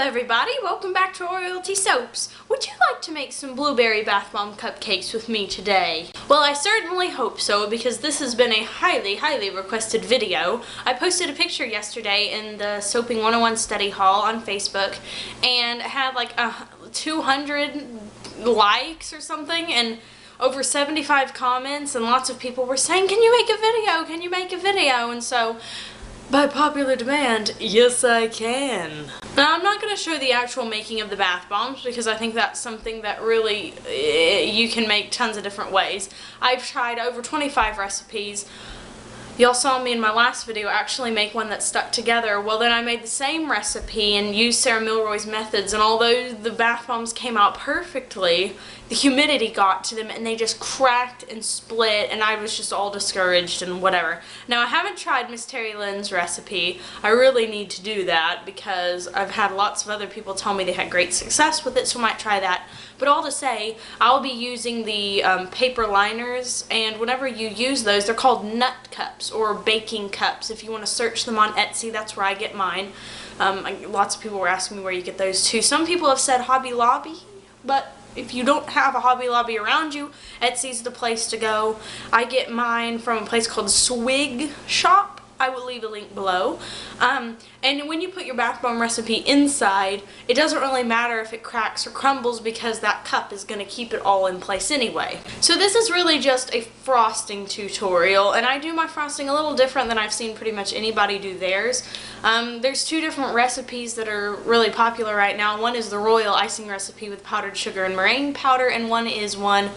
everybody, welcome back to Royalty Soaps. Would you like to make some blueberry bath bomb cupcakes with me today? Well, I certainly hope so, because this has been a highly requested video. I posted a picture yesterday in the Soaping 101 study hall on Facebook, and it had like 200 likes or something, and over 75 comments, and lots of people were saying, can you make a video? Can you make a video? And so, by popular demand, yes I can. Now I'm not going to show the actual making of the bath bombs because I think that's something that really you can make tons of different ways. I've tried over 25 recipes. Y'all saw me in my last video actually make one that stuck together. Well, then I made the same recipe and used Sarah Milroy's methods, and although the bath bombs came out perfectly, the humidity got to them and they just cracked and split, and I was just all discouraged and whatever. Now, I haven't tried Miss Terry Lynn's recipe. I really need to do that because I've had lots of other people tell me they had great success with it, so I might try that. But all to say, I'll be using the paper liners, and whenever you use those, they're called nut cups or baking cups. If you want to search them on Etsy, that's where I get mine. Lots of people were asking me where you get those too. Some people have said Hobby Lobby, but if you don't have a Hobby Lobby around you, Etsy's the place to go. I get mine from a place called Swig Shop. I will leave a link below. And when you put your bath bomb recipe inside, it doesn't really matter if it cracks or crumbles because that cup is going to keep it all in place anyway. So this is really just a frosting tutorial, and I do my frosting a little different than I've seen pretty much anybody do theirs. There's two different recipes that are really popular right now. One is the royal icing recipe with powdered sugar and meringue powder, and one is one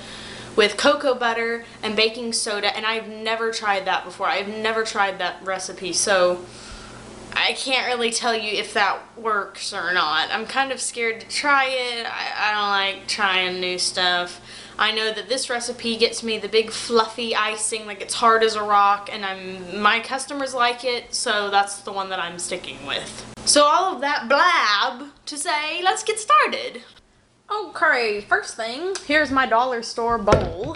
with cocoa butter and baking soda, and I've never tried that before. I've never tried that recipe, so I can't really tell you if that works or not. I'm kind of scared to try it. I don't like trying new stuff. I know that this recipe gets me the big fluffy icing, like it's hard as a rock, and my customers like it, so that's the one that I'm sticking with. So all of that blab to say, let's get started. Okay, first thing, here's my dollar store bowl.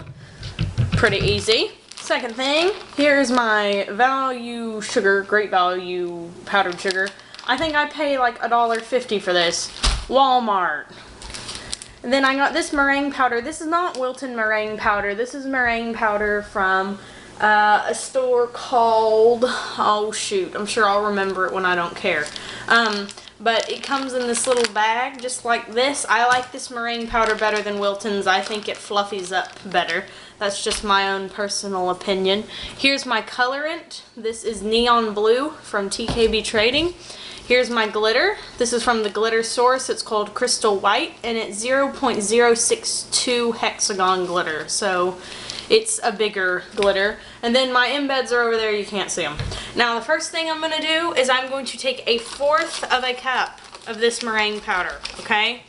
Pretty easy. Second thing, here's my value sugar, great value powdered sugar. I think I pay like $1.50 for this. Walmart. And then I got this meringue powder. This is not Wilton meringue powder. This is meringue powder from a store called, oh shoot, I'm sure I'll remember it when I don't care. But it comes in this little bag just like this. I like this meringue powder better than Wilton's. I think it fluffies up better. That's just my own personal opinion. Here's my colorant. This is Neon Blue from TKB Trading. Here's my glitter. This is from the glitter source. It's called Crystal White, and it's 0.062 hexagon glitter. So it's a bigger glitter. And then my embeds are over there, you can't see them. Now the first thing I'm going to do is I'm going to take 1/4 of a cup of this meringue powder, okay?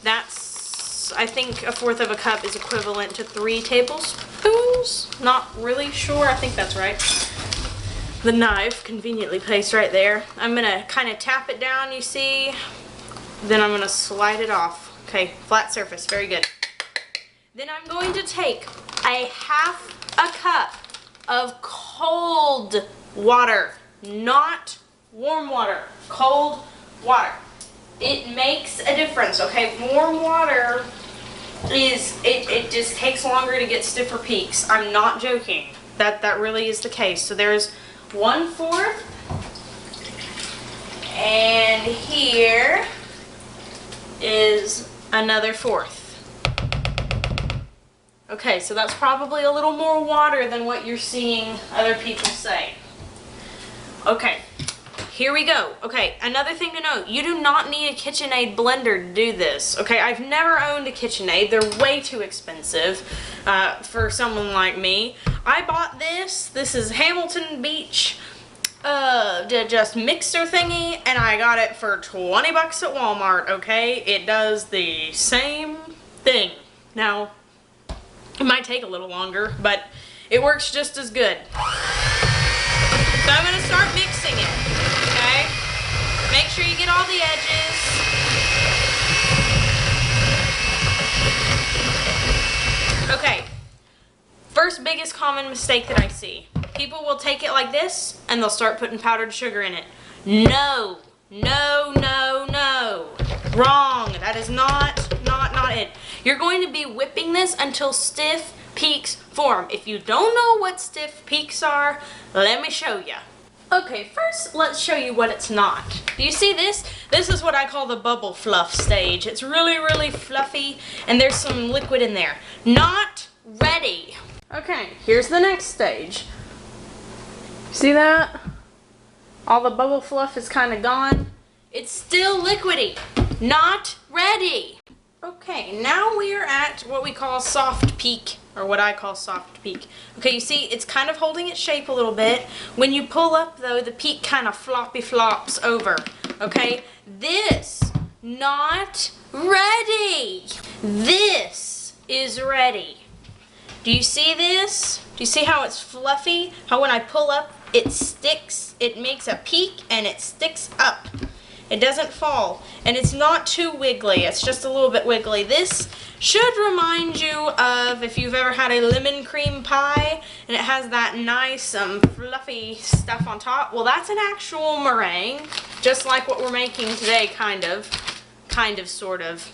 That's, I think 1/4 of a cup is equivalent to 3 tablespoons. Not really sure, I think that's right. The knife conveniently placed right there. I'm going to kind of tap it down, you see. Then I'm going to slide it off. Okay, flat surface, very good. Then I'm going to take 1/2 a cup of cold water, not warm water, cold water. It makes a difference, okay? Warm water is, it just takes longer to get stiffer peaks. I'm not joking. That really is the case. So there's 1/4, and here is another 1/4. Okay, so that's probably a little more water than what you're seeing other people say. Okay, here we go. Okay, another thing to note, you do not need a KitchenAid blender to do this. Okay, I've never owned a KitchenAid. They're way too expensive for someone like me. I bought this. This is Hamilton Beach just mixer thingy, and I got it for 20 bucks at Walmart, okay? It does the same thing. Now, it might take a little longer, but it works just as good. So I'm going to start mixing it, okay? Make sure you get all the edges. Okay, first biggest common mistake that I see. People will take it like this, and they'll start putting powdered sugar in it. No, no, no, no. Wrong. That is not it. You're going to be whipping this until stiff peaks form. If you don't know what stiff peaks are, let me show you. Okay, first let's show you what it's not. Do you see this? This is what I call the bubble fluff stage. It's really, really fluffy and there's some liquid in there. Not ready. Okay, here's the next stage. See that? All the bubble fluff is kind of gone. It's still liquidy. Not ready. Okay, now we are at what we call soft peak, or what I call soft peak. Okay, you see, it's kind of holding its shape a little bit. When you pull up, though, the peak kind of floppy flops over. Okay, this, not ready. This is ready. Do you see this? Do you see how it's fluffy? How when I pull up, it sticks, it makes a peak, and it sticks up. It doesn't fall, and it's not too wiggly. It's just a little bit wiggly. This should remind you of if you've ever had a lemon cream pie, and it has that nice fluffy stuff on top. Well, that's an actual meringue, just like what we're making today, kind of, sort of.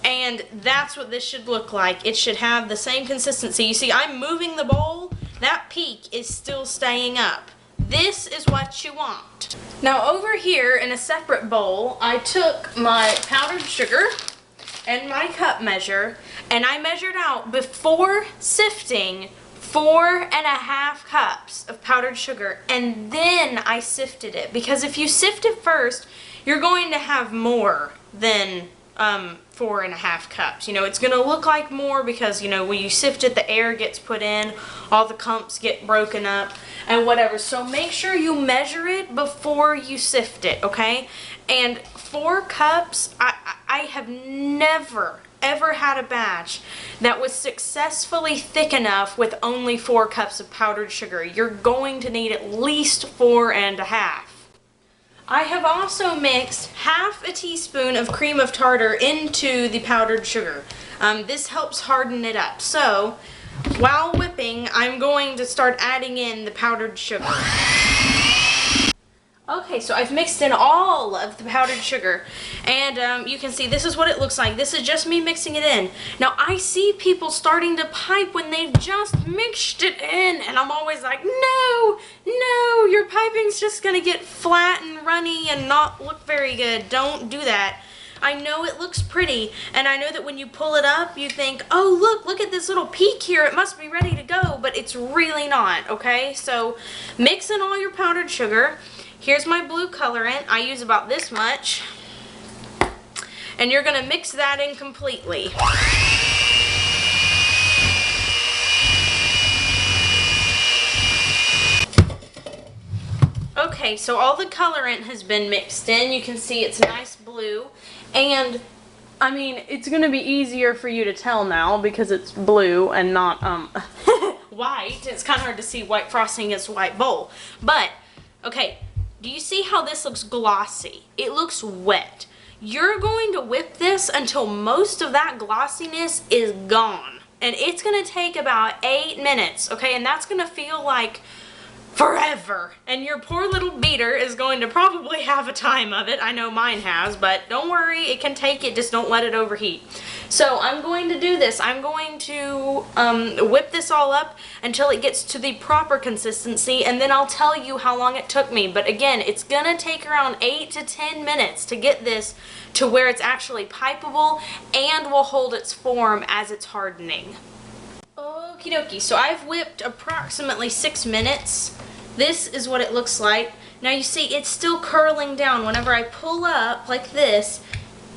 And that's what this should look like. It should have the same consistency. You see, I'm moving the bowl. That peak is still staying up. This is what you want. Now over here in a separate bowl, I took my powdered sugar and my cup measure, and I measured out before sifting 4.5 cups of powdered sugar, and then I sifted it. Because if you sift it first, you're going to have more than 4.5 cups. You know, it's going to look like more because, you know, when you sift it, the air gets put in, all the clumps get broken up, and whatever. So make sure you measure it before you sift it, okay? And 4 cups, I have never, ever had a batch that was successfully thick enough with only 4 cups of powdered sugar. You're going to need at least 4.5. I have also mixed half a teaspoon of cream of tartar into the powdered sugar. This helps harden it up. So, while whipping, I'm going to start adding in the powdered sugar. Okay, so I've mixed in all of the powdered sugar, and you can see this is what it looks like. This is just me mixing it in. Now, I see people starting to pipe when they've just mixed it in, and I'm always like, no, your piping's just going to get flat and runny and not look very good. Don't do that. I know it looks pretty, and I know that when you pull it up, you think, oh, look at this little peak here. It must be ready to go, but it's really not, okay? So, mix in all your powdered sugar. Here's my blue colorant. I use about this much. And you're going to mix that in completely. Okay, so all the colorant has been mixed in. You can see it's nice blue. And, I mean, it's going to be easier for you to tell now because it's blue and not white. It's kind of hard to see white frosting against a white bowl. But, okay. Do you see how this looks glossy? It looks wet. You're going to whip this until most of that glossiness is gone. And it's going to take about 8 minutes, okay? And that's going to feel like forever. And your poor little beater is going to probably have a time of it. I know mine has, but don't worry, it can take it, just don't let it overheat. So I'm going to do this. I'm going to whip this all up until it gets to the proper consistency, and then I'll tell you how long it took me. But again, it's going to take around 8 to 10 minutes to get this to where it's actually pipeable and will hold its form as it's hardening. Okie dokie, so I've whipped approximately 6 minutes. This is what it looks like. Now you see it's still curling down. Whenever I pull up like this,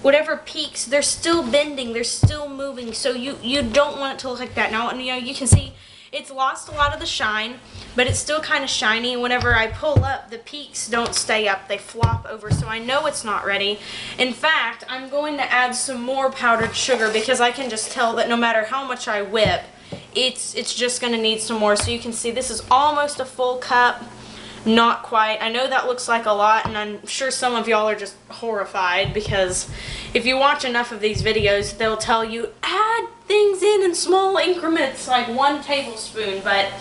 whatever peaks, they're still bending, they're still moving, so you don't want it to look like that. Now, you know, you can see it's lost a lot of the shine, but it's still kind of shiny. Whenever I pull up, the peaks don't stay up, they flop over, so I know it's not ready. In fact, I'm going to add some more powdered sugar because I can just tell that no matter how much I whip, it's just going to need some more. So you can see this is almost a full cup. Not quite. I know that looks like a lot, and I'm sure some of y'all are just horrified because if you watch enough of these videos, they'll tell you add things in small increments, like 1 tablespoon. But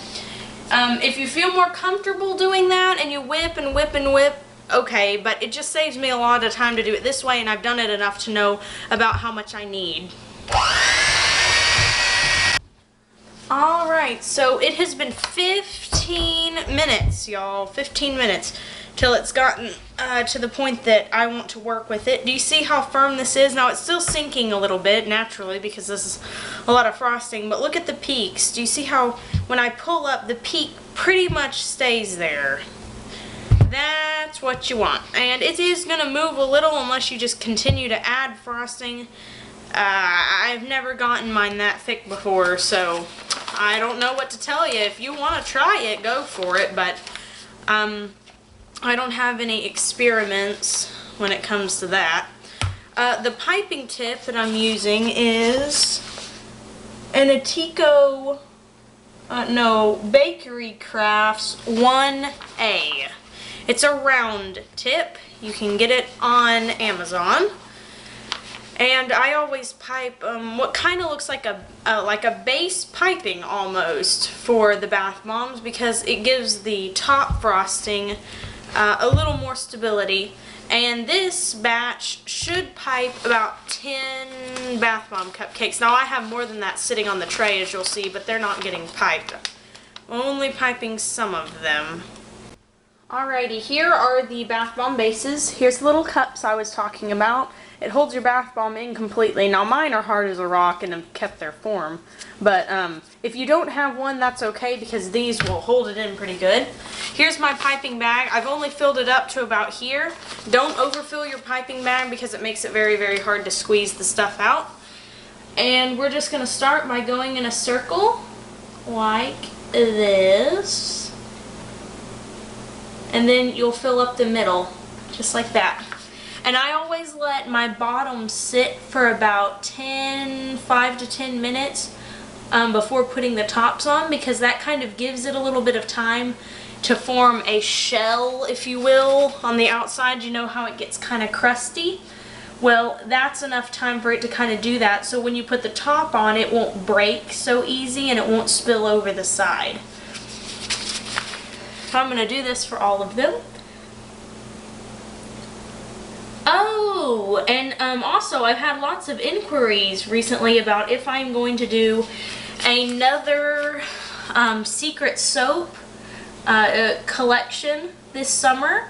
if you feel more comfortable doing that and you whip and whip and whip, okay, but it just saves me a lot of time to do it this way, and I've done it enough to know about how much I need. Alright, so it has been 15 minutes, y'all. 15 minutes till it's gotten to the point that I want to work with it. Do you see how firm this is? Now, it's still sinking a little bit, naturally, because this is a lot of frosting, but look at the peaks. Do you see how when I pull up, the peak pretty much stays there? That's what you want. And it is going to move a little unless you just continue to add frosting. I've never gotten mine that thick before, so I don't know what to tell you. If you want to try it, go for it, but I don't have any experiments when it comes to that. The piping tip that I'm using is an Bakery Crafts 1A. It's a round tip. You can get it on Amazon. And I always pipe what kind of looks like a base piping almost for the bath bombs, because it gives the top frosting a little more stability. And this batch should pipe about 10 bath bomb cupcakes. Now I have more than that sitting on the tray, as you'll see, but they're not getting piped. Only piping some of them. Alrighty, here are the bath bomb bases. Here's the little cups I was talking about. It holds your bath bomb in completely. Now mine are hard as a rock and have kept their form. But if you don't have one, that's okay, because these will hold it in pretty good. Here's my piping bag. I've only filled it up to about here. Don't overfill your piping bag because it makes it very, very hard to squeeze the stuff out. And we're just going to start by going in a circle like this. And then you'll fill up the middle, just like that. And I always let my bottom sit for about 5 to 10 minutes before putting the tops on, because that kind of gives it a little bit of time to form a shell, if you will, on the outside. You know how it gets kind of crusty? Well, that's enough time for it to kind of do that, so when you put the top on, it won't break so easy and it won't spill over the side. So I'm going to do this for all of them. Oh, and also I've had lots of inquiries recently about if I'm going to do another secret soap collection this summer,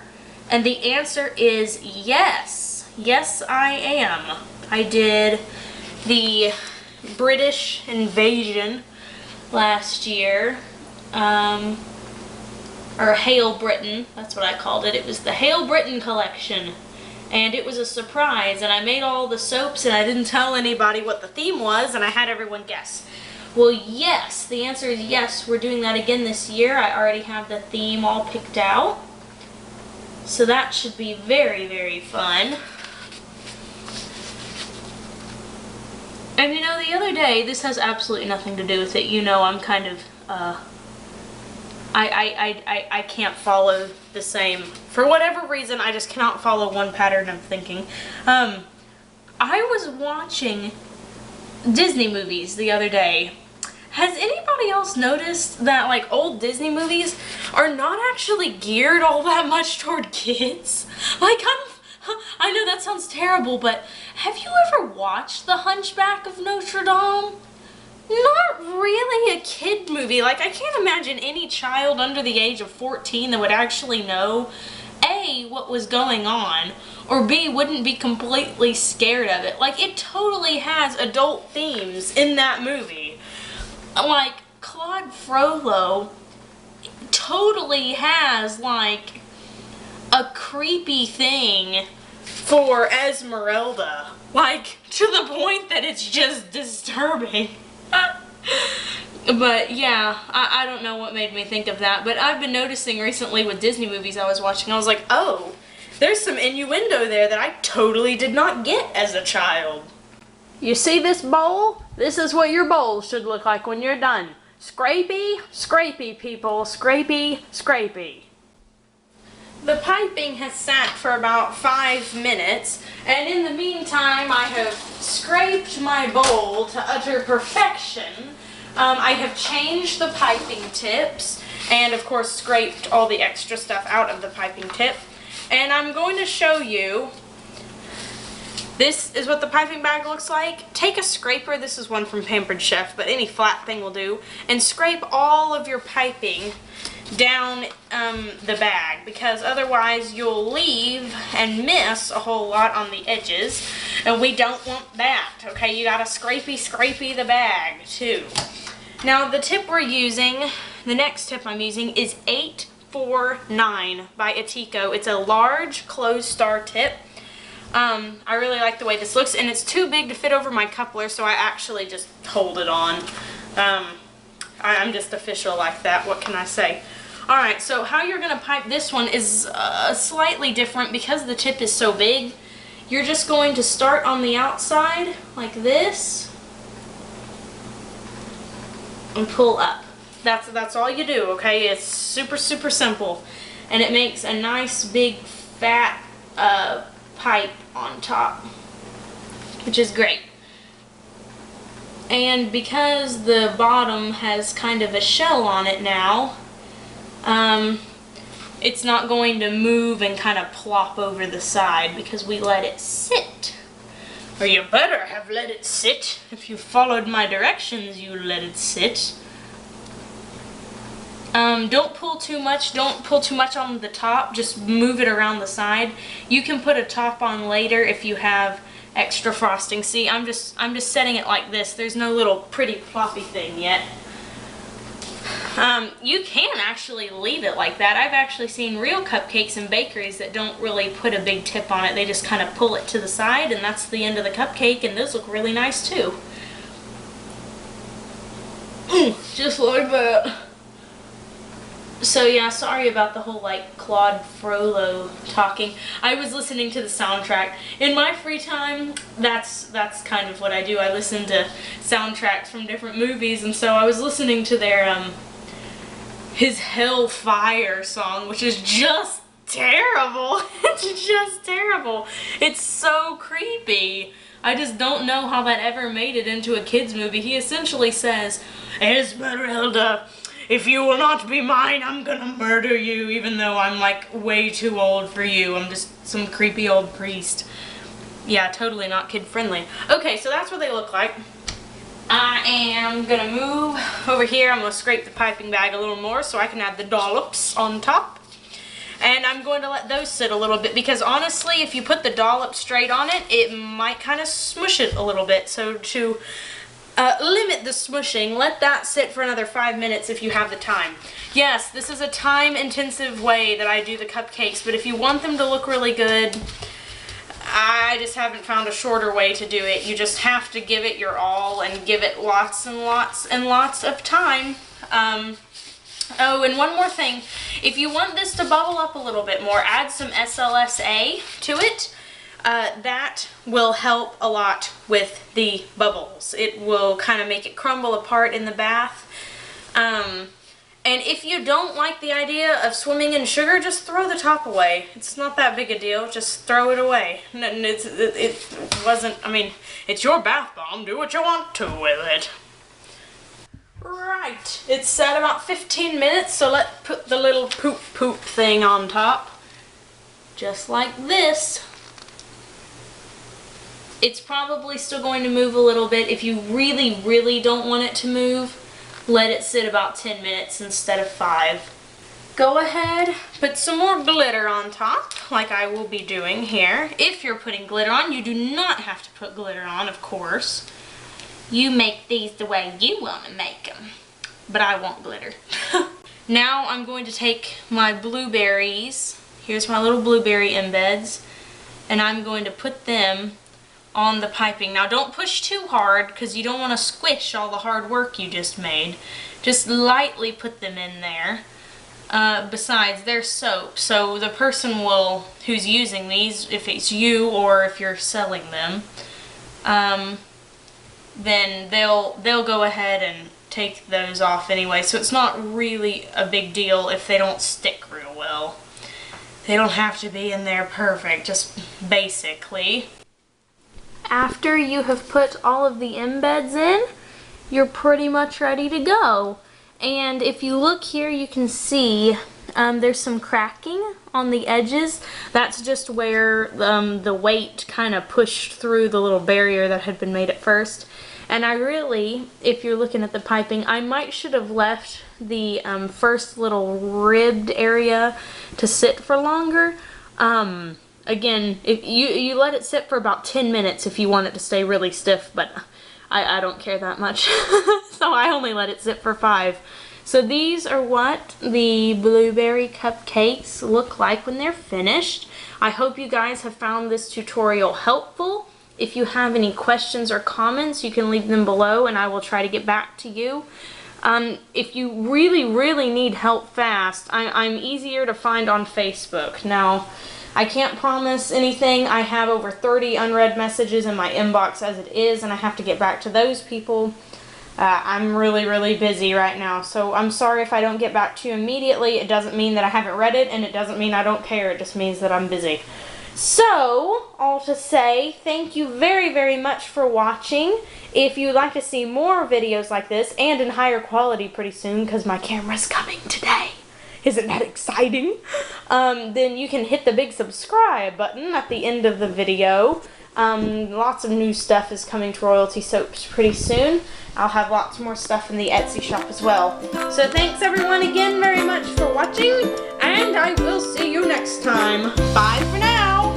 and the answer is yes. Yes, I am. I did the British invasion last year, or Hail Britain, that's what I called it. It was the Hail Britain collection. And it was a surprise, and I made all the soaps and I didn't tell anybody what the theme was, and I had everyone guess. Well, yes, the answer is yes, we're doing that again this year. I already have the theme all picked out. So that should be very, very fun. And you know, the other day, this has absolutely nothing to do with it. You know, I'm kind of, I can't follow the same. For whatever reason, I just cannot follow one pattern of thinking. I was watching Disney movies the other day. Has anybody else noticed that, like, old Disney movies are not actually geared all that much toward kids? Like, I know that sounds terrible, but have you ever watched The Hunchback of Notre Dame? Not really a kid movie. Like, I can't imagine any child under the age of 14 that would actually know, A, what was going on, or B, wouldn't be completely scared of it. Like, it totally has adult themes in that movie. Like, Claude Frollo totally has, like, a creepy thing for Esmeralda. Like, to the point that it's just disturbing. But yeah, I don't know what made me think of that, but I've been noticing recently with Disney movies I was watching, I was like, oh, there's some innuendo there that I totally did not get as a child. You see this bowl? This is what your bowl should look like when you're done. Scrapey, scrapey, people, scrapey, scrapey. The piping has sat for about 5 minutes, and in the meantime I have scraped my bowl to utter perfection. I have changed the piping tips, and of course scraped all the extra stuff out of the piping tip. And I'm going to show you, this is what the piping bag looks like. Take a scraper, this is one from Pampered Chef, but any flat thing will do, and scrape all of your piping down the bag, because otherwise you'll leave and miss a whole lot on the edges, and we don't want that. Okay, you gotta scrapey the bag too. Now the tip we're using, the next tip I'm using is 849 by Atico. It's a large closed star tip. I really like the way this looks, and it's too big to fit over my coupler, so I actually just hold it on. I'm just official like that, what can I say? Alright, so how you're going to pipe this one is slightly different because the tip is so big. You're just going to start on the outside like this and pull up. That's all you do, okay? It's super simple, and it makes a nice big fat pipe on top, which is great. And because the bottom has kind of a shell on it now, it's not going to move and kind of plop over the side because we let it sit. Or you better have let it sit. If you followed my directions, you let it sit. Don't pull too much. Don't pull too much on the top. Just move it around the side. You can put a top on later if you have extra frosting. See, I'm just setting it like this. There's no little pretty ploppy thing yet. You can actually leave it like that. I've actually seen real cupcakes in bakeries that don't really put a big tip on it. They just kind of pull it to the side, and that's the end of the cupcake, and those look really nice too. Just like that. So yeah, sorry about the whole like Claude Frollo talking. I was listening to the soundtrack. In my free time, that's kind of what I do. I listen to soundtracks from different movies, and so I was listening to their his Hellfire song, which is just terrible. It's just terrible. It's so creepy. I just don't know how that ever made it into a kids movie. He essentially says, "Esmeralda, if you will not be mine, I'm gonna murder you," even though I'm like way too old for you. I'm just some creepy old priest. Yeah, totally not kid friendly. Okay, so that's what they look like. I am gonna move over here. I'm gonna scrape the piping bag a little more so I can add the dollops on top. And I'm going to let those sit a little bit because honestly, if you put the dollop straight on it, it might kind of smush it a little bit. So to limit the smushing, let that sit for another 5 minutes if you have the time. Yes, this is a time-intensive way that I do the cupcakes, but if you want them to look really good, I just haven't found a shorter way to do it. You just have to give it your all and give it lots and lots and lots of time. Oh, and one more thing. If you want this to bubble up a little bit more, add some SLSA to it. That will help a lot with the bubbles. It will kind of make it crumble apart in the bath. And if you don't like the idea of swimming in sugar, just throw the top away. It's not that big a deal. Just throw it away. It wasn't, I mean, it's your bath bomb. Do what you want to with it. Right. It's sat about 15 minutes, so let's put the little poop thing on top. Just like this. It's probably still going to move a little bit. If you really don't want it to move, let it sit about 10 minutes instead of 5. Go ahead, put some more glitter on top, like I will be doing here. If you're putting glitter on, you do not have to put glitter on, of course. You make these the way you want to make them. But I want glitter. Now I'm going to take my blueberries. Here's my little blueberry embeds. And I'm going to put them on the piping. Now don't push too hard because you don't want to squish all the hard work you just made. Just lightly put them in there. Besides, they're soap, so the person who's using these, if it's you or if you're selling them, then they'll go ahead and take those off anyway. So it's not really a big deal if they don't stick real well. They don't have to be in there perfect, just basically. After you have put all of the embeds in, you're pretty much ready to go. And if you look here, you can see there's some cracking on the edges. That's just where the weight kind of pushed through the little barrier that had been made at first. And I really, if you're looking at the piping, I should have left the first little ribbed area to sit for longer. Again, if you let it sit for about 10 minutes if you want it to stay really stiff, but I don't care that much. So I only let it sit for 5. So these are what the blueberry cupcakes look like when they're finished. I hope you guys have found this tutorial helpful. If you have any questions or comments, you can leave them below and I will try to get back to you. If you really need help fast, I'm easier to find on Facebook. Now, I can't promise anything. I have over 30 unread messages in my inbox as it is, and I have to get back to those people. I'm really busy right now, so I'm sorry if I don't get back to you immediately. It doesn't mean that I haven't read it, and it doesn't mean I don't care. It just means that I'm busy. So, all to say, thank you very much for watching. If you'd like to see more videos like this, and in higher quality pretty soon, because my camera's coming today. Isn't that exciting? Then you can hit the big subscribe button at the end of the video. Lots of new stuff is coming to Royalty Soaps pretty soon. I'll have lots more stuff in the Etsy shop as well. So thanks everyone again very much for watching, and I will see you next time. Bye for now.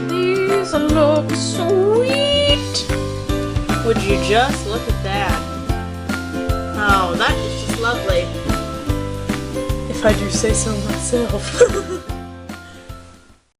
These look sweet. Would you just look at that? Oh, that is just lovely. If I do say so myself.